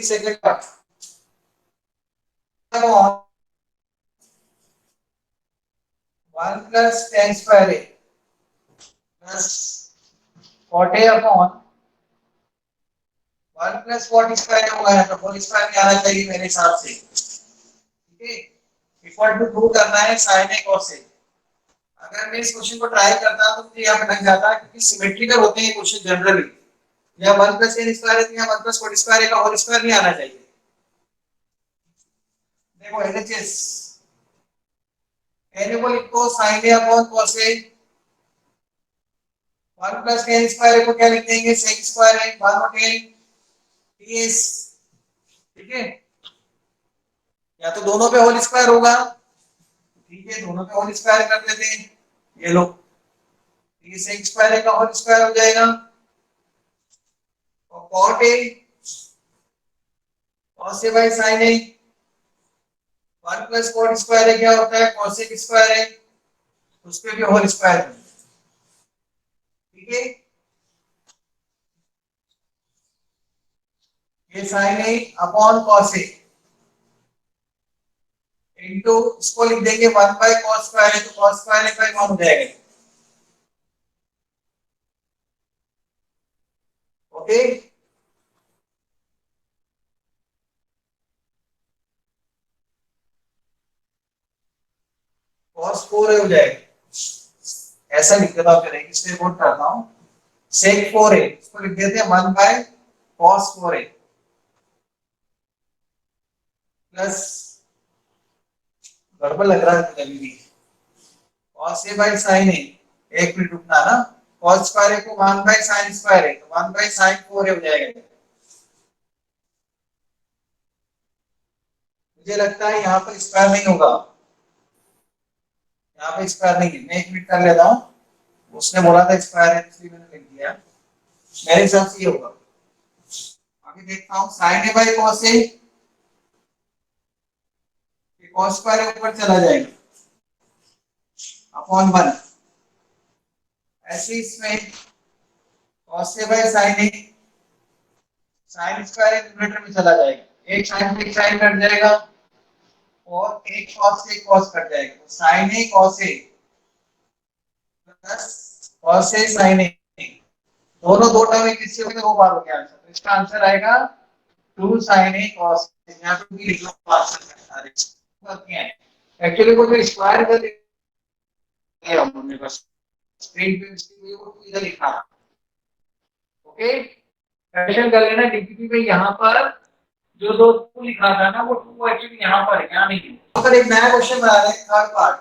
Second part upon 1 plus tan square A plus cot a upon 1 plus cot square होगा, है तो whole square में आना चाहिए मेरे हिसाब से। ठीक है, इक्वल टू प्रूव करना है sin a cos a। अगर मैं इस क्वेश्चन को ट्राई करता तो मुझे यहाँ पे लग जाता क्योंकि सिमेट्रिकल होते हैं क्वेश्चन जनरली। या 1 प्लस tan स्क्वायर है तो यहाँ 1 प्लस cot स्क्वायर का होल स्क्वायर नहीं आना चाहिए। देखो एलएचएस n को लिखो sin a upon cos a। 1 plus tan square को क्या लिख देंगे sec स्क्वायर है 1 और tan ds। ठीक है, या तो दोनों पे होल स्क्वायर होगा। ठीक है, दोनों पे होल स्क्वायर कर देते हैं। ये लो, ये sec स्क्वायर का होल स्क्वायर हो जाएगा और cot a cos a by sin a 1 plus cot square है क्या होता है cosec स्क्वायर है, उस पे भी होल स्क्वायर। ठीक है, ये sin a upon cos a into इसको लिख देंगे 1 बाय cos स्क्वायर है तो cos स्क्वायर का 1 हो जाएगा। ओके, cos 4 हो जाएगा। ऐसा लिख देता हूं, फिर इसलिए नोट करता हूं sec 4a इसको लिख देते हैं 1 बाय cos 4a प्लस गड़बड़ लग रहा है कभी भी cos a by sin a। एक मिनट रुकना ना, cos स्क्वायर को 1 बाय sin स्क्वायर है तो 1 बाय sin 4a हो जाएगा। मुझे लगता है यहाँ पर स्क्वायर नहीं होगा, यहाँ पे स्क्वायर नहीं है। मैं एक मिनट कर लेता हूँ, उसने बोला था स्क्वायर है इसलिए मैंने लिख दिया। मेरे हिसाब से ये होगा। आगे देखता हूँ sin a by cos a, cos square ऊपर चला जाएगा अपॉन 1। ऐसे इसमें cos a by sin a sin square numerator में चला जाएगा, एक sin से एक sin कट जाएगा और एक cos से एक cos कट जाएगा तो sin a cos a plus cos a sin a दोनों दो टर्म एक किसी में दो बार हो गया आंसर, तो इसका आंसर आएगा 2 sin a cos a। यहां पे भी लिख लो आंसर सारे बात क्या है। एक्चुअली वो जो स्क्वायर कर दिया हमने बस स्क्रीन पे इधर लिखा। ओके, करेक्शन कर लेना डीपीपी में। यहाँ पर जो दो टू लिखा था ना वो टू एक्चुअली यहाँ पर है, यहाँ नहीं है। यहाँ पर एक नया क्वेश्चन बना रहे हैं थर्ड पार्ट,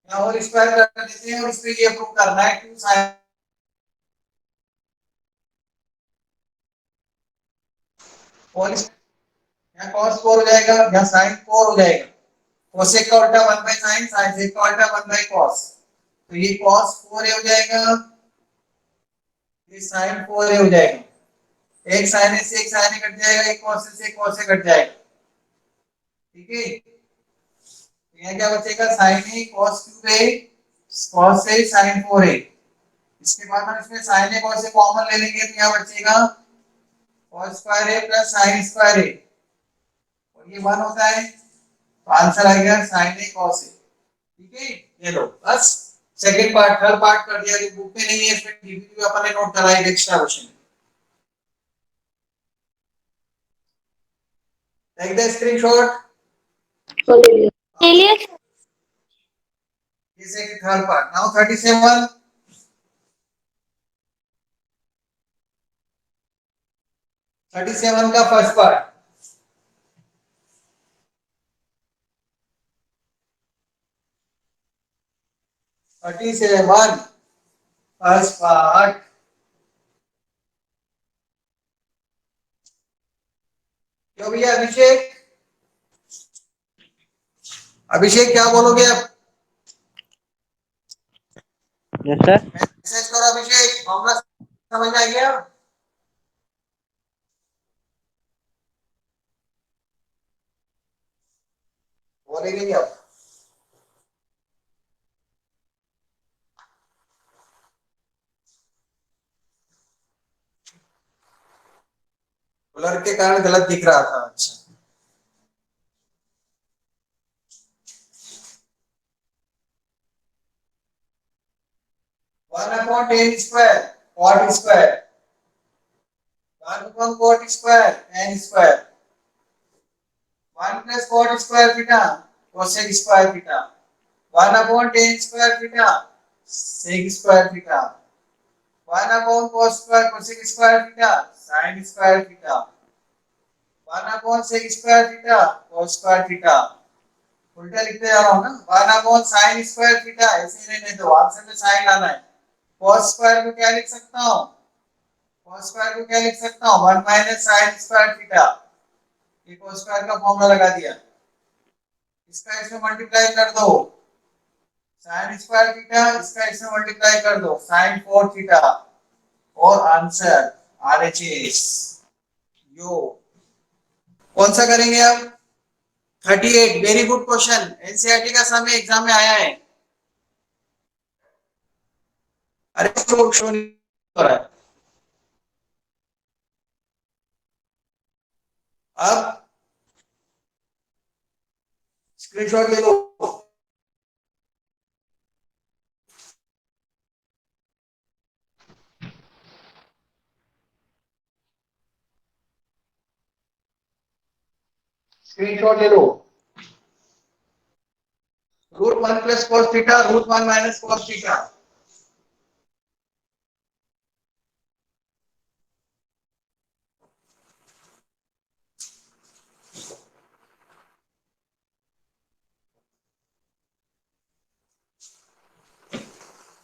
यहाँ और स्क्वायर कर देते हैं और इसमें ये प्रूव करना है 2 sin और यहाँ cos 4 हो जाएगा, यहाँ sin 4 हो जाएगा। cosec का उल्टा 1 by sin, sin sec का उल्टा 1 by cos, तो ये cos 4 हो जाएगा, ये sin 4 हो जाएगा। एक sin a से एक sin a कट जाएगा, एक cos से एक cos से कट जाएगा। ठीक है, यहाँ क्या बचेगा sin a cos cube a cos a sin 4a। इसके बाद हम इसमें sin a cos a common ले लेंगे तो यहाँ बचेगा cos square a plus sin square a और ये 1 होता है तो आंसर आएगा sin a cos a। ठीक है, ये लो बस सेकंड पार्ट थर्ड पार्ट कर दिया, जो बुक में नहीं है इसमें डीपीपी में अपन ने नोट कराएगा extra question. Take the screenshot. चलिए ये सेकंड थर्ड पार्ट। नाउ 37 37 का फर्स्ट पार्ट। First part. क्यों भैया अभिषेक, अभिषेक क्या बोलोगे आप? Yes sir. मैसेज करो अभिषेक, फॉर्मूला समझ में आ गया? बोलेंगे नहीं आप? ब्लर के कारण गलत दिख रहा था। अच्छा, 1/10 square cot square, 1/cot square tan square, 1 plus cot square theta cosec square theta, 1/10 square theta sec square theta, 1/cos square cosec square theta sin square theta, 1/sec square theta cos square theta. उल्टा लिखते जा रहा हूँ ना, 1/sin square theta ऐसे नहीं, नहीं तो आंसर में साइन लाना है। cos स्क्वायर को क्या लिख सकता हूँ, cos स्क्वायर को क्या लिख सकता हूँ, 1 माइनस sin स्क्वायर थीटा। ये cos स्क्वायर का फॉर्मूला लगा दिया, इसका इसमें मल्टीप्लाई कर दो sin स्क्वायर थीटा, इसका इसमें मल्टीप्लाई कर दो sin 4 थीटा, और आंसर आरएचएस। यो कौन सा करेंगे अब, 38। वेरी गुड क्वेश्चन, एनसीईआरटी का समय एग्जाम में आया है। अरे शो नहीं हो रहा है। अब स्क्रीनशॉट ले लो। स्क्रीनशॉट ले लो। √1 plus cos theta, √1 minus cos theta.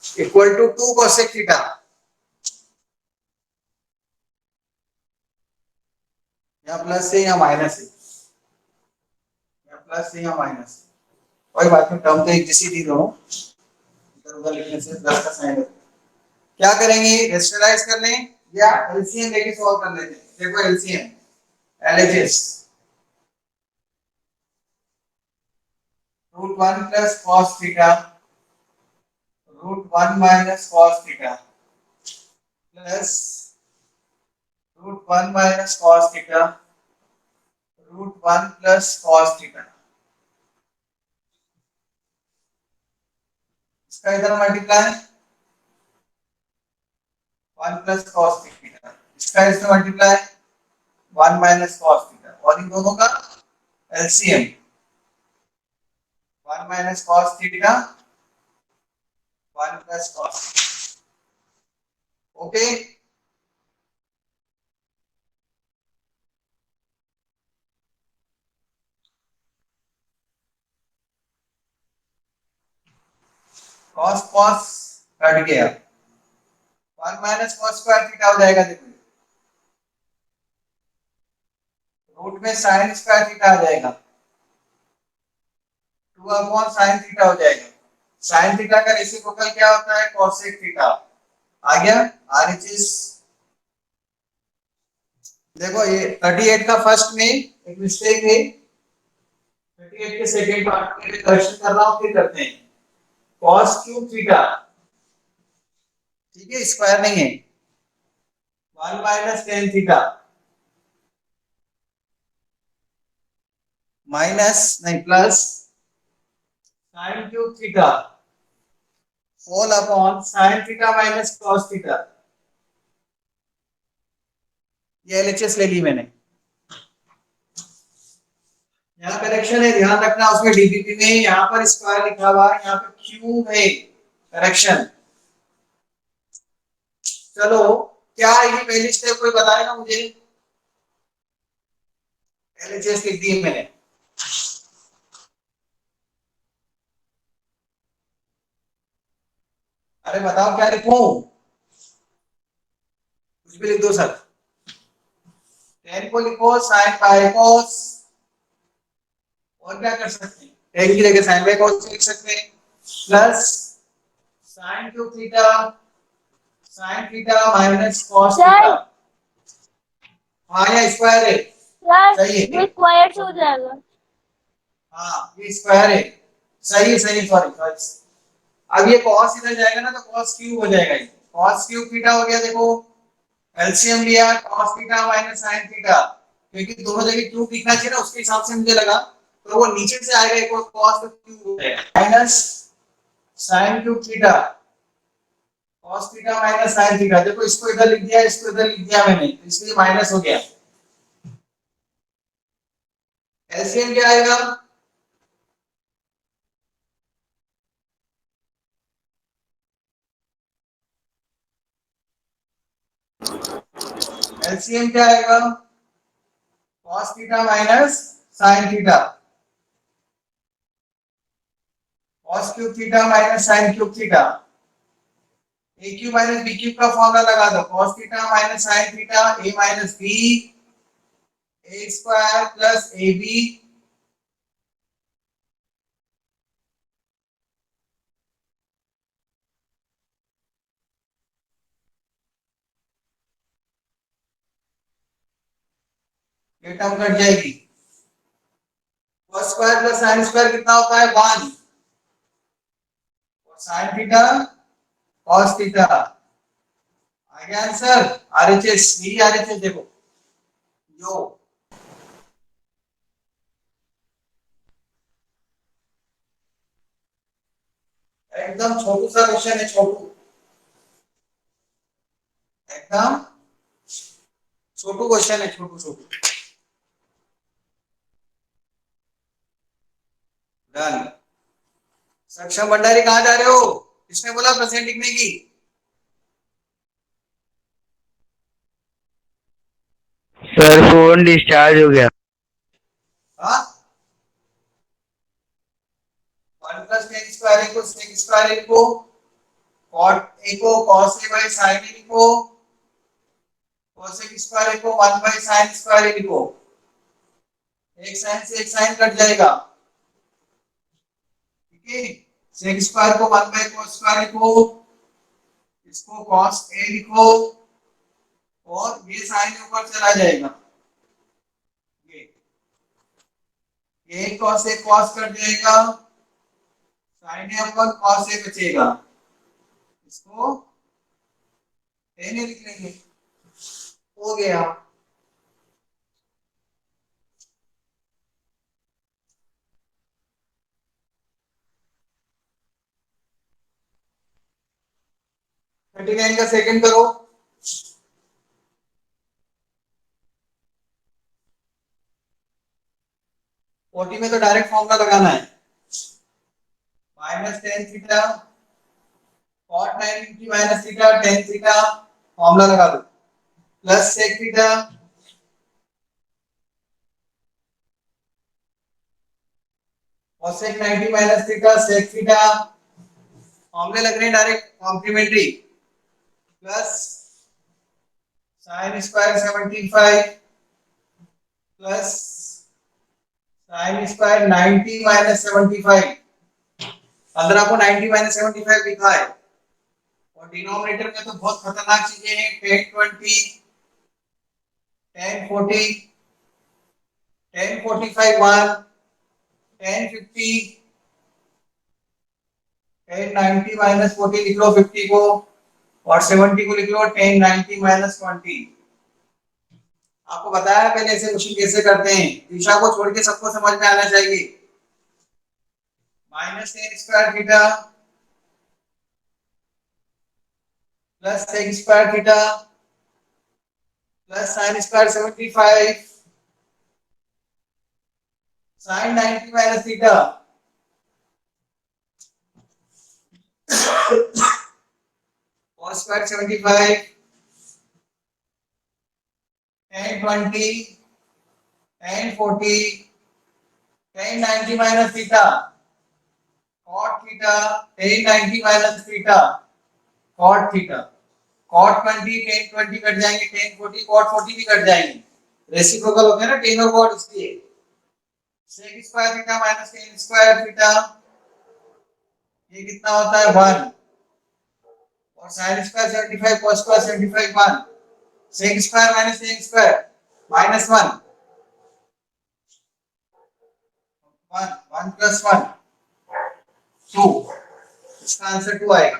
Equal to 2 cosec theta. यहाँ प्लस है या माइनस है, या प्लस है या माइनस है, कोई बात नहीं, टर्म तो एक जैसी दी दोनों, इधर उधर लिखने से प्लस का साइन है। क्या करेंगे, रेशनलाइज कर लें या एलसीएम लेके सॉल्व कर लेते हैं। देखो LCM, LHS, √1 plus cos theta, √1 minus cos theta, plus √1 minus cos theta, √1 plus cos theta. इसका इधर मल्टीप्लाई 1 प्लस cos थीटा, इसका इससे मल्टीप्लाई 1 माइनस cos थीटा, और इन दोनों का LCM 1 minus cos theta 1 plus cos। Okay, cos cos cut गया, 1 minus cos square theta हो जाएगा। देखो रूट में sin स्क्वायर थीटा आ जाएगा, 2 अपॉन sin थीटा हो जाएगा। sin थीटा का रेसिप्रोकल क्या होता है, cosec थीटा। आ गया आरएचएस। देखो ये 38 का फर्स्ट में एक मिस्टेक है, 38 के सेकंड पार्ट में करेक्शन कर रहा हूं, फिर करते हैं। cos क्यूब थीटा, ठीक है, स्क्वायर नहीं है, 1 माइनस tan थीटा, माइनस नहीं plus sin cube theta whole upon sin theta minus cos theta. ये एलएचएस ले ली मैंने। यहाँ करेक्शन है, ध्यान रखना, उसमें डीबीपी में यहाँ पर स्क्वायर लिखा हुआ है, यहाँ पे क्यूब है, करेक्शन। चलो, क्या ये पहली स्टेप कोई बताएगा मुझे, एलएचएस लिख दी मैंने। अरे बताओ क्या लिखूं, कुछ भी लिख दो सर। tan को लिखो sin बाय cos, और क्या कर सकते हैं, tan की जगह sin बाय cos लिख सकते हैं, plus sin cube theta sin theta minus cos theta. हाँ ये स्क्वायर है, सही है, ये स्क्वायर से हो जाएगा। हाँ ये स्क्वायर है, सही है, सही, सॉरी सॉरी। अब ये cos इधर जाएगा ना तो cos क्यूब हो जाएगा, ये cos क्यूब थीटा हो गया। देखो एलसीएम लिया cos theta minus sin theta, क्योंकि दोनों जगह क्यूब लिखना चाहिए ना, उसके हिसाब से मुझे लगा, तो वो नीचे से आएगा एक और cos का क्यूब हो जाएगा minus sin cube theta, cos theta minus sin theta. देखो इसको इधर लिख दिया, इसको इधर लिख दिया मैंने, तो इसलिए माइनस हो गया। एलसीएम क्या आएगा, एलसीएम क्या आएगा, cos theta minus sin theta, cos cube theta minus sin cube theta. A cube minus B cube का फॉर्मूला लगा दो, cos theta minus sin theta a minus b a square plus ab, ये term cut जाएगी, cos square plus sin square कितना होता है 1, और sin theta cos theta. आ गया आंसर, आरएचएस, यही आरएचएस देखो जो एकदम छोटू सा क्वेश्चन है, छोटू, एकदम छोटू क्वेश्चन है, छोटू छोटू। डन। सक्षम भंडारी कहाँ जा रहे हो, किसने बोला प्रेजेंट लिखने की, सर फोन डिस्चार्ज हो गया। हाँ, 1 plus tan square equal sec square equal cot A को cos a by sin a लिखो, cosec square equal 1 by sin square a लिखो, एक sin से एक sin कट जाएगा, ठीक है। sec स्क्वायर को 1 बाय cos स्क्वायर लिखो, इसको cos a लिखो, और ये sin ऊपर चला जाएगा, ये cos a cos कट जाएगा, sin a upon cos a बचेगा, इसको tan a लिख लेंगे, हो गया। थर्टी नाइन का सेकंड करो, फोर्टी में तो डायरेक्ट फॉर्मूला लगाना है, minus tan theta cot 90 minus theta tan theta, formula लगा दो, plus sec theta cosec 90 minus theta sec theta, फॉर्मूले लग रहे हैं direct complementary, plus sine square 75 plus sine square 90 minus 75, 15 को 90 माइनस 75 लिखा है, और डिनोमिनेटर में तो बहुत खतरनाक चीजें हैं, 10 20 10 40 10 45 1 10 50 10 90 माइनस 40 लिख लो 50 को, और 70 को लिख लो 10 90 माइनस 20। आपको बताया पहले ऐसे क्वेश्चन कैसे करते हैं, दिशा को छोड़ के सबको समझ में आना चाहिए। Minus tan square theta plus sec square theta plus sine square 75 sine 90 minus theta, cos square 75 tan 20 tan 40 tan 90 minus theta cot theta tan 90 minus theta cot theta, cot 20 tan 20 कट जाएंगे, tan 40 cot 40 भी cut जाएंगे, reciprocal होते हैं ना tan और cot, इसलिए sec square theta minus tan square theta, ये कितना होता है 1, और sin square 75 cos square 75 1, sec square minus tan square minus 1 1 1 plus 1 2, इसका आंसर 2 आएगा।